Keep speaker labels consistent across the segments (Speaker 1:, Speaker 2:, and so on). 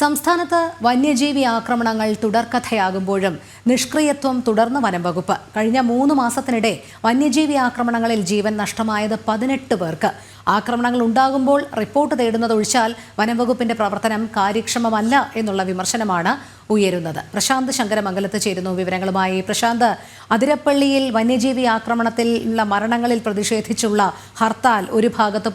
Speaker 1: സംസ്ഥാനത്ത് വന്യജീവി ആക്രമണങ്ങൾ തുടർക്കഥയാകുമ്പോഴും നിഷ്ക്രിയത്വം തുടർന്ന് വനംവകുപ്പ്. കഴിഞ്ഞ 3 മാസത്തിനിടെ വന്യജീവി ആക്രമണങ്ങളിൽ ജീവൻ നഷ്ടമായത് 18 പേർക്ക്. ആക്രമണങ്ങൾ ഉണ്ടാകുമ്പോൾ റിപ്പോർട്ട് തേടുന്നതൊഴിച്ചാൽ വനംവകുപ്പിന്റെ പ്രവർത്തനം കാര്യക്ഷമമല്ല എന്നുള്ള വിമർശനമാണ് ഉയരുന്നത്. പ്രശാന്ത് ശങ്കരമംഗലത്ത് ചേരുന്നു വിവരങ്ങളുമായി. പ്രശാന്ത്, അതിരപ്പള്ളിയിൽ വന്യജീവി ആക്രമണത്തിലുള്ള മരണങ്ങളിൽ പ്രതിഷേധിച്ചുള്ള ഹർത്താൽ ഒരു ഭാഗത്ത്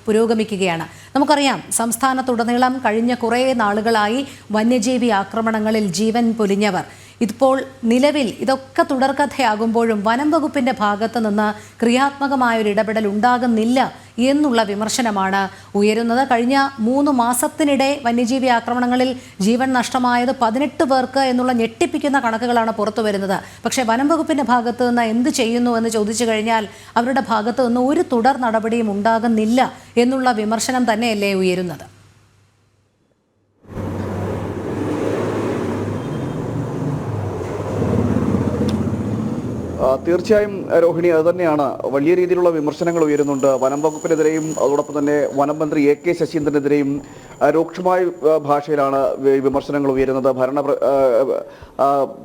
Speaker 1: പുരോഗമിക്കുകയാണ്. നമുക്കറിയാം, സംസ്ഥാനത്തുടനീളം കഴിഞ്ഞ കുറേ നാളുകളായി വന്യജീവി ആക്രമണങ്ങളിൽ ജീവൻ പൊലിഞ്ഞവർ. ഇപ്പോൾ നിലവിൽ ഇതൊക്കെ തുടർക്കഥയാകുമ്പോഴും വനം വകുപ്പിന്റെ ഭാഗത്ത് നിന്ന് ക്രിയാത്മകമായൊരു ഇടപെടൽ ഉണ്ടാകുന്നില്ല എന്നുള്ള വിമർശനമാണ് ഉയരുന്നത്. കഴിഞ്ഞ 3 മാസത്തിനിടെ വന്യജീവി ആക്രമണങ്ങളിൽ ജീവൻ നഷ്ടമായത് 18 പേർക്ക് എന്നുള്ള ഞെട്ടിപ്പിക്കുന്ന കണക്കുകളാണ് പുറത്തു വരുന്നത്. പക്ഷേ വനം വകുപ്പിന്റെ ഭാഗത്ത് നിന്ന് എന്ത് ചെയ്യുന്നു എന്ന് ചോദിച്ചു കഴിഞ്ഞാൽ അവരുടെ ഭാഗത്ത് നിന്ന് ഒരു തുടർ നടപടിയും ഉണ്ടാകുന്നില്ല എന്നുള്ള വിമർശനം തന്നെയല്ലേ ഉയരുന്നത്?
Speaker 2: തീർച്ചയായും രോഹിണി, അതുതന്നെയാണ്. വലിയ രീതിയിലുള്ള വിമർശനങ്ങൾ ഉയരുന്നുണ്ട്. വനം വകുപ്പിനെതിരെയും അതോടൊപ്പം തന്നെ വനം മന്ത്രി AK ശശീന്ദ്രനെതിരെയും രൂക്ഷമായ ഭാഷയിലാണ് വിമർശനങ്ങൾ ഉയരുന്നത്.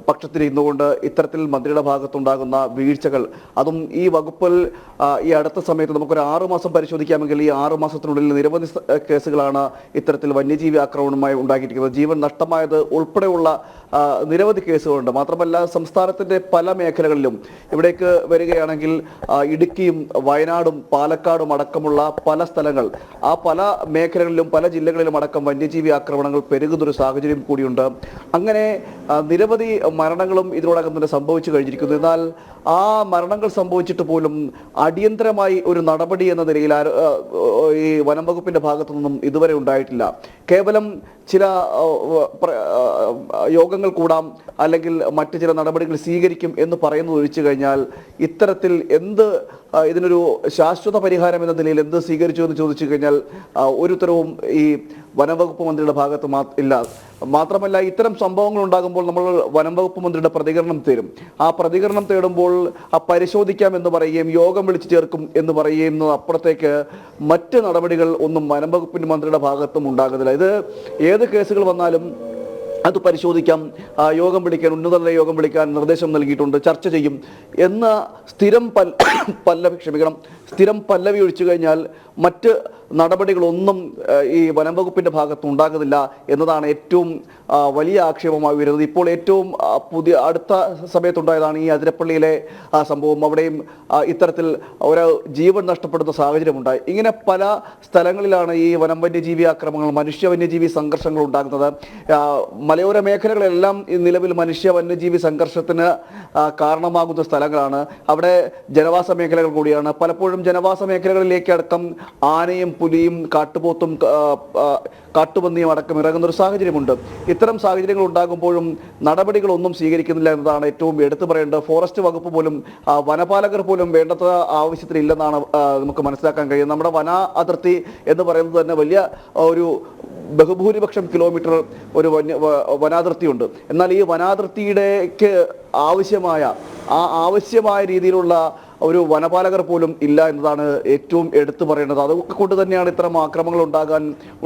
Speaker 2: പക്ഷത്തിൽ ഇരുന്നുകൊണ്ട് ഇത്തരത്തിൽ മന്ത്രിയുടെ ഭാഗത്തുണ്ടാകുന്ന വീഴ്ചകൾ, അതും ഈ വകുപ്പിൽ ഈ അടുത്ത സമയത്ത് നമുക്കൊരു 6 മാസം പരിശോധിക്കാമെങ്കിൽ ഈ 6 മാസത്തിനുള്ളിൽ നിരവധി കേസുകളാണ് ഇത്തരത്തിൽ വന്യജീവി ആക്രമണവുമായി ഉണ്ടാക്കിയിരിക്കുന്നത്. ജീവൻ നഷ്ടമായത് ഉൾപ്പെടെയുള്ള നിരവധി കേസുകളുണ്ട്. മാത്രമല്ല, സംസ്ഥാനത്തിൻ്റെ പല മേഖലകളിലും ഇവിടേക്ക് വരികയാണെങ്കിൽ ഇടുക്കിയും വയനാടും പാലക്കാടും അടക്കമുള്ള പല സ്ഥലങ്ങൾ, ആ പല മേഖലകളിലും പല ജില്ലകളിലും അടക്കം വന്യജീവി ആക്രമണങ്ങൾ പെരുകുന്നൊരു സാഹചര്യം കൂടിയുണ്ട്. അങ്ങനെ നിരവധി മരണങ്ങളും ഇതിനോടകം തന്നെ സംഭവിച്ചു കഴിഞ്ഞിരിക്കുന്നു. എന്നാൽ ആ മരണങ്ങൾ സംഭവിച്ചിട്ട് പോലും അടിയന്തരമായി ഒരു നടപടി എന്ന നിലയിൽ ഈ വനം വകുപ്പിന്റെ ഭാഗത്തു നിന്നും ഇതുവരെ ഉണ്ടായിട്ടില്ല. കേവലം ചില യോഗങ്ങൾ കൂടാം, അല്ലെങ്കിൽ മറ്റു ചില നടപടികൾ സ്വീകരിക്കും എന്ന് പറയുന്നത് ഒഴിച്ചു കഴിഞ്ഞാൽ ഇത്തരത്തിൽ ഇതിനൊരു ശാശ്വത പരിഹാരം എന്ന നിലയിൽ എന്ത് സ്വീകരിച്ചു എന്ന് ചോദിച്ചു കഴിഞ്ഞാൽ ഒരു തരവും ഈ വനംവകുപ്പ് മന്ത്രിയുടെ ഭാഗത്ത് ഇല്ല. മാത്രമല്ല, ഇത്തരം സംഭവങ്ങൾ ഉണ്ടാകുമ്പോൾ നമ്മൾ വനംവകുപ്പ് മന്ത്രിയുടെ പ്രതികരണം തേടും. ആ പ്രതികരണം തേടുമ്പോൾ പരിശോധിക്കാം എന്ന് പറയുകയും യോഗം വിളിച്ചു ചേർക്കും എന്ന് പറയുകയും അപ്പുറത്തേക്ക് മറ്റ് നടപടികൾ ഒന്നും വനംവകുപ്പിന്റെ മന്ത്രിയുടെ ഭാഗത്തും ഉണ്ടാകുന്നില്ല. ഇത് ഏത് കേസുകൾ വന്നാലും അത് പരിശോധിക്കാം, യോഗം വിളിക്കാൻ, ഉന്നതതല യോഗം വിളിക്കാൻ നിർദ്ദേശം നൽകിയിട്ടുണ്ട്, ചർച്ച ചെയ്യും എന്ന സ്ഥിരം പല്ലവി ഒഴിച്ചു കഴിഞ്ഞാൽ മറ്റ് നടപടികളൊന്നും ഈ വനം വകുപ്പിന്റെ ഭാഗത്ത് ഉണ്ടാകുന്നില്ല എന്നതാണ് ഏറ്റവും വലിയ ആക്ഷേപമായി വരുന്നത്. ഇപ്പോൾ ഏറ്റവും അടുത്ത സമയത്തുണ്ടായതാണ് ഈ അതിരപ്പള്ളിയിലെ സംഭവം. അവിടെയും ഇത്തരത്തിൽ ഒരു ജീവൻ നഷ്ടപ്പെടുന്ന സാഹചര്യമുണ്ടായി. ഇങ്ങനെ പല സ്ഥലങ്ങളിലാണ് ഈ വനം വന്യജീവി ആക്രമണങ്ങൾ, മനുഷ്യ വന്യജീവി സംഘർഷങ്ങൾ ഉണ്ടാകുന്നത്. മലയോര മേഖലകളെല്ലാം നിലവിൽ മനുഷ്യ വന്യജീവി സംഘർഷത്തിന് കാരണമാകുന്ന സ്ഥലങ്ങളാണ്. അവിടെ ജനവാസ മേഖലകൾ കൂടിയാണ്. പലപ്പോഴും ജനവാസ മേഖലകളിലേക്ക് അടക്കം ആനയും പുലിയും കാട്ടുപോത്തും കാട്ടുപന്നിയും അടക്കം ഇറങ്ങുന്ന ഒരു സാഹചര്യമുണ്ട്. ഇത്തരം സാഹചര്യങ്ങൾ ഉണ്ടാകുമ്പോഴും നടപടികളൊന്നും സ്വീകരിക്കുന്നില്ല എന്നതാണ് ഏറ്റവും എടുത്തു പറയേണ്ടത്. ഫോറസ്റ്റ് വകുപ്പ് പോലും വനപാലകർ പോലും വേണ്ടത്ര ആവശ്യത്തിലില്ലെന്നാണ് നമുക്ക് മനസ്സിലാക്കാൻ കഴിയുന്നത്. നമ്മുടെ വന അതിർത്തി എന്ന് പറയുന്നത് തന്നെ വലിയ ഒരു ബഹുഭൂരിപക്ഷം കിലോമീറ്റർ ഒരു വനാതിർത്തിയുണ്ട്. എന്നാൽ ഈ വനാതിർത്തിയിലേക്ക് ആവശ്യമായ രീതിയിലുള്ള ഒരു വനപാലകർ പോലും ഇല്ല എന്നതാണ് ഏറ്റവും എടുത്തു പറയേണ്ടത്. അതൊക്കെ കൊണ്ട് തന്നെയാണ് ഇത്തരം ആക്രമണങ്ങൾ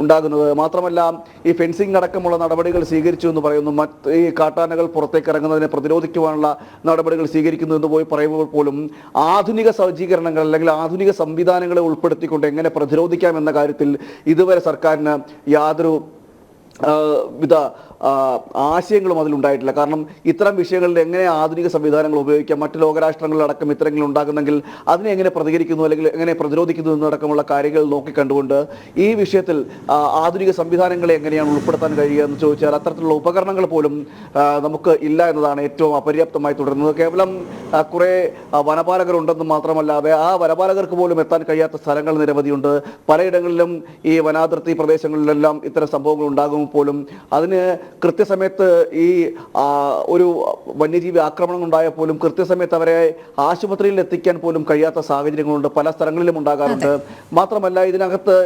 Speaker 2: ഉണ്ടാകുന്നത്. മാത്രമല്ല, ഈ ഫെൻസിംഗ് അടക്കമുള്ള നടപടികൾ സ്വീകരിച്ചു എന്ന് പറയുന്നു. ഈ കാട്ടാനകൾ പുറത്തേക്ക് ഇറങ്ങുന്നതിനെ പ്രതിരോധിക്കുവാനുള്ള നടപടികൾ സ്വീകരിക്കുന്നു എന്ന് പോയി പറയുമ്പോൾ പോലും ആധുനിക സജ്ജീകരണങ്ങൾ അല്ലെങ്കിൽ ആധുനിക സംവിധാനങ്ങളെ ഉൾപ്പെടുത്തിക്കൊണ്ട് എങ്ങനെ പ്രതിരോധിക്കാം എന്ന കാര്യത്തിൽ ഇതുവരെ സർക്കാരിന് യാതൊരു വിധ ആശയങ്ങളും അതിലുണ്ടായിട്ടില്ല. കാരണം ഇത്തരം വിഷയങ്ങളിൽ എങ്ങനെ ആധുനിക സംവിധാനങ്ങൾ ഉപയോഗിക്കാം, മറ്റ് ലോകരാഷ്ട്രങ്ങളിലടക്കം ഇത്തരങ്ങൾ ഉണ്ടാകുന്നെങ്കിൽ അതിനെ എങ്ങനെ പ്രതികരിക്കുന്നു അല്ലെങ്കിൽ എങ്ങനെ പ്രതിരോധിക്കുന്നു എന്നടക്കമുള്ള കാര്യങ്ങൾ നോക്കിക്കണ്ടുകൊണ്ട് ഈ വിഷയത്തിൽ ആധുനിക സംവിധാനങ്ങളെ എങ്ങനെയാണ് ഉൾപ്പെടുത്താൻ കഴിയുക എന്ന് ചോദിച്ചാൽ അത്തരത്തിലുള്ള ഉപകരണങ്ങൾ പോലും നമുക്ക് ഇല്ല എന്നതാണ് ഏറ്റവും അപര്യാപ്തമായി തുടരുന്നത്. കേവലം കുറേ വനപാലകരുണ്ടെന്ന് മാത്രമല്ലാതെ ആ വനപാലകർക്ക് പോലും എത്താൻ കഴിയാത്ത സ്ഥലങ്ങൾ നിരവധിയുണ്ട്. പലയിടങ്ങളിലും ഈ വനാതിർത്തി പ്രദേശങ്ങളിലെല്ലാം ഇത്തരം സംഭവങ്ങൾ ഉണ്ടാകുമ്പോൾ പോലും അതിന് കൃത്യസമയത്ത് ഈ ഒരു വന്യജീവി ആക്രമണം ഉണ്ടായാൽ പോലും കൃത്യസമയത്ത് അവരെ ആശുപത്രിയിൽ എത്തിക്കാൻ പോലും കഴിയാത്ത സാഹചര്യങ്ങളുണ്ട്, പല സ്ഥലങ്ങളിലും ഉണ്ടാകാറുണ്ട്. മാത്രമല്ല, ഇതിനകത്ത്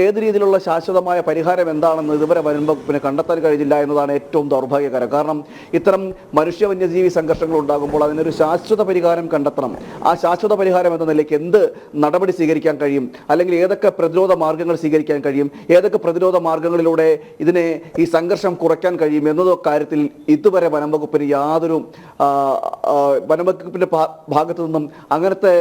Speaker 2: ഏത് രീതിയിലുള്ള ശാശ്വതമായ പരിഹാരം എന്താണെന്ന് ഇതുവരെ വനം വകുപ്പിന് കണ്ടെത്താൻ കഴിഞ്ഞില്ല എന്നതാണ് ഏറ്റവും ദൗർഭാഗ്യകരം. കാരണം ഇത്തരം മനുഷ്യ വന്യജീവി സംഘർഷങ്ങൾ ഉണ്ടാകുമ്പോൾ അതിനൊരു ശാശ്വത പരിഹാരം കണ്ടെത്തണം. ആ ശാശ്വത പരിഹാരം എന്ന നിലയ്ക്ക് എന്ത് നടപടി സ്വീകരിക്കാൻ കഴിയും, അല്ലെങ്കിൽ ഏതൊക്കെ പ്രതിരോധ മാർഗങ്ങൾ സ്വീകരിക്കാൻ കഴിയും, ഏതൊക്കെ പ്രതിരോധ മാർഗങ്ങളിലൂടെ ഇതിന് ഇതിനെ ഈ സംഘർഷം കുറയ്ക്കാൻ കഴിയും എന്നതോ കാര്യത്തിൽ ഇതുവരെ വനം വകുപ്പിന് യാതൊരു വനം വകുപ്പിന്റെ ഭാഗത്തു നിന്നും അങ്ങനത്തെ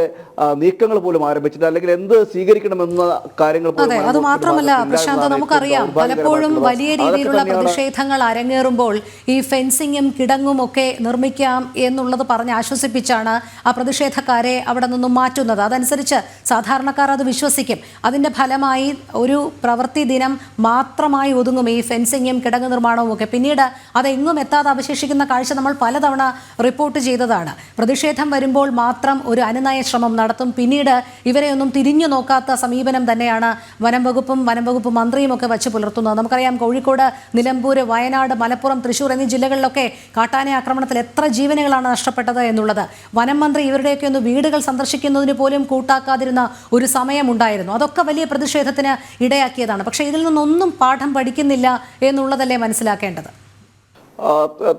Speaker 2: നീക്കങ്ങൾ പോലും ആരംഭിച്ചില്ല, അല്ലെങ്കിൽ എന്ത് സ്വീകരിക്കണമെന്ന കാര്യങ്ങൾ
Speaker 1: അതെ, അത് മാത്രമല്ല പ്രശാന്ത്, നമുക്കറിയാം പലപ്പോഴും വലിയ രീതിയിലുള്ള പ്രതിഷേധങ്ങൾ അരങ്ങേറുമ്പോൾ ഈ ഫെൻസിങ്ങും കിടങ്ങും ഒക്കെ നിർമ്മിക്കാം എന്നുള്ളത് പറഞ്ഞ് ആശ്വസിപ്പിച്ചാണ് ആ പ്രതിഷേധക്കാരെ അവിടെ നിന്നും മാറ്റുന്നത്. അതനുസരിച്ച് സാധാരണക്കാർ അത് വിശ്വസിക്കും. അതിന്റെ ഫലമായി ഒരു പ്രവൃത്തി ദിനം മാത്രമായി ഒതുങ്ങും ഈ ഫെൻസിങ്ങും കിടങ്ങ് നിർമ്മാണവും ഒക്കെ. പിന്നീട് അതെങ്ങും എത്താതെ അവശേഷിക്കുന്ന കാഴ്ച നമ്മൾ പലതവണ റിപ്പോർട്ട് ചെയ്തതാണ്. പ്രതിഷേധം വരുമ്പോൾ മാത്രം ഒരു അനുനയ ശ്രമം നടത്തും, പിന്നീട് ഇവരെയൊന്നും തിരിഞ്ഞു നോക്കാത്ത സമീപനം തന്നെയാണ് വനം വകുപ്പ് മന്ത്രിയും ഒക്കെ വച്ച് പുലർത്തുന്നത്. നമുക്കറിയാം കോഴിക്കോട്, നിലമ്പൂർ, വയനാട്, മലപ്പുറം, തൃശ്ശൂർ എന്നീ ജില്ലകളിലൊക്കെ കാട്ടാന ആക്രമണത്തിൽ എത്ര ജീവനുകളാണ് നഷ്ടപ്പെട്ടത് എന്നുള്ളത്. വനം മന്ത്രി ഇവരുടെയൊക്കെ ഒന്ന് വീടുകൾ സന്ദർശിക്കുന്നതിന് പോലും കൂട്ടാക്കാതിരുന്ന ഒരു സമയമുണ്ടായിരുന്നു. അതൊക്കെ വലിയ പ്രതിഷേധത്തിന് ഇടയാക്കിയതാണ്. പക്ഷേ ഇതിൽ നിന്നൊന്നും പാഠം പഠിക്കുന്നില്ല എന്നുള്ളതല്ലേ മനസ്സിലാക്കേണ്ടത്?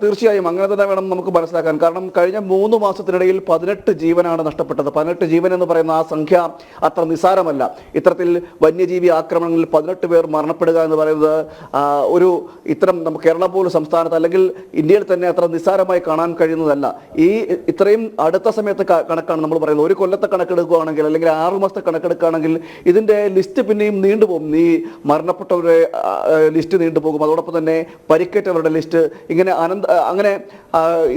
Speaker 2: തീർച്ചയായും അങ്ങനെ തന്നെ വേണം നമുക്ക് മനസ്സിലാക്കാൻ. കാരണം കഴിഞ്ഞ 3 മാസത്തിനിടയിൽ 18 ജീവനാണ് നഷ്ടപ്പെട്ടത്. 18 ജീവൻ എന്ന് പറയുന്ന ആ സംഖ്യ അത്ര നിസ്സാരമല്ല. ഇത്തരത്തിൽ വന്യജീവി ആക്രമണങ്ങളിൽ 18 പേർ മരണപ്പെടുക എന്ന് പറയുന്നത് ഒരു ഇത്തരം കേരളം പോലും സംസ്ഥാനത്ത് അല്ലെങ്കിൽ ഇന്ത്യയിൽ തന്നെ അത്ര നിസ്സാരമായി കാണാൻ കഴിയുന്നതല്ല. ഇത്രയും അടുത്ത സമയത്ത് കണക്കാണ് നമ്മൾ പറയുന്നത്. ഒരു കൊല്ലത്തെ കണക്കെടുക്കുകയാണെങ്കിൽ അല്ലെങ്കിൽ 6 മാസത്തെ കണക്കെടുക്കുകയാണെങ്കിൽ ഇതിന്റെ ലിസ്റ്റ് പിന്നെയും നീണ്ടുപോകും. ഈ മരണപ്പെട്ടവരുടെ ലിസ്റ്റ് നീണ്ടുപോകും. അതോടൊപ്പം തന്നെ പരിക്കേറ്റവരുടെ ലിസ്റ്റ് ഇങ്ങനെ അങ്ങനെ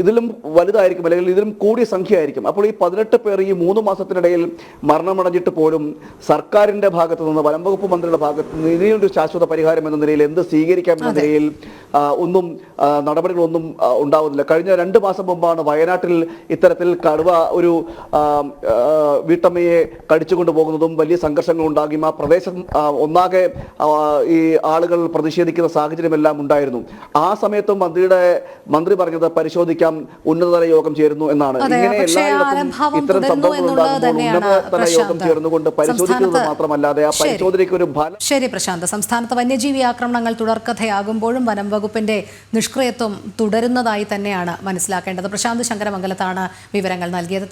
Speaker 2: ഇതിലും വലുതായിരിക്കും, അല്ലെങ്കിൽ ഇതിലും കൂടിയ സംഖ്യ ആയിരിക്കും. അപ്പോൾ ഈ 18 പേർ ഈ 3 മാസത്തിനിടയിൽ മരണമടഞ്ഞിട്ട് പോലും സർക്കാരിന്റെ ഭാഗത്തു നിന്ന്, വനം വകുപ്പ് മന്ത്രിയുടെ ഭാഗത്ത് നിന്ന് ഇതിനൊരു ശാശ്വത പരിഹാരം എന്ന നിലയിൽ എന്ത് സ്വീകരിക്കാം എന്ന നിലയിൽ ഒന്നും നടപടികളൊന്നും ഉണ്ടാവുന്നില്ല. കഴിഞ്ഞ 2 മാസം മുമ്പാണ് വയനാട്ടിൽ ഇത്തരത്തിൽ കടുവ ഒരു വീട്ടമ്മയെ കടിച്ചുകൊണ്ട് പോകുന്നതും വലിയ സംഘർഷങ്ങൾ ഉണ്ടാകുകയും ആ പ്രദേശം ഒന്നാകെ ഈ ആളുകൾ പ്രതിഷേധിക്കുന്ന സാഹചര്യമെല്ലാം ഉണ്ടായിരുന്നു. ആ സമയത്തും മന്ത്രി പറഞ്ഞത് പരിശോധിക്കാം, ഉന്നതതല യോഗം ചേരുന്നു എന്നാണ്. ഇങ്ങനെ എല്ലായിടത്തും ഇത്തരം സംഭവങ്ങൾ ഉണ്ടാകുമ്പോൾ ഉന്നതതല യോഗം ചേർന്നുകൊണ്ട് പരിശോധിക്കുന്നത് മാത്രമല്ലാതെ ആ പരിശോധനയ്ക്ക് ഒരു ഫലം.
Speaker 1: ശരി പ്രശാന്ത്, സംസ്ഥാനത്ത് വന്യജീവി ആക്രമണങ്ങൾ തുടർക്കഥയാകുമ്പോഴും വനം വകുപ്പിന്റെ നിഷ്ക്രിയത്വം തുടരുന്നതായി തന്നെയാണ് മനസ്സിലാക്കേണ്ടത്. പ്രശാന്ത് ശങ്കരമംഗലത്താണ് വിവരങ്ങൾ നൽകിയത്.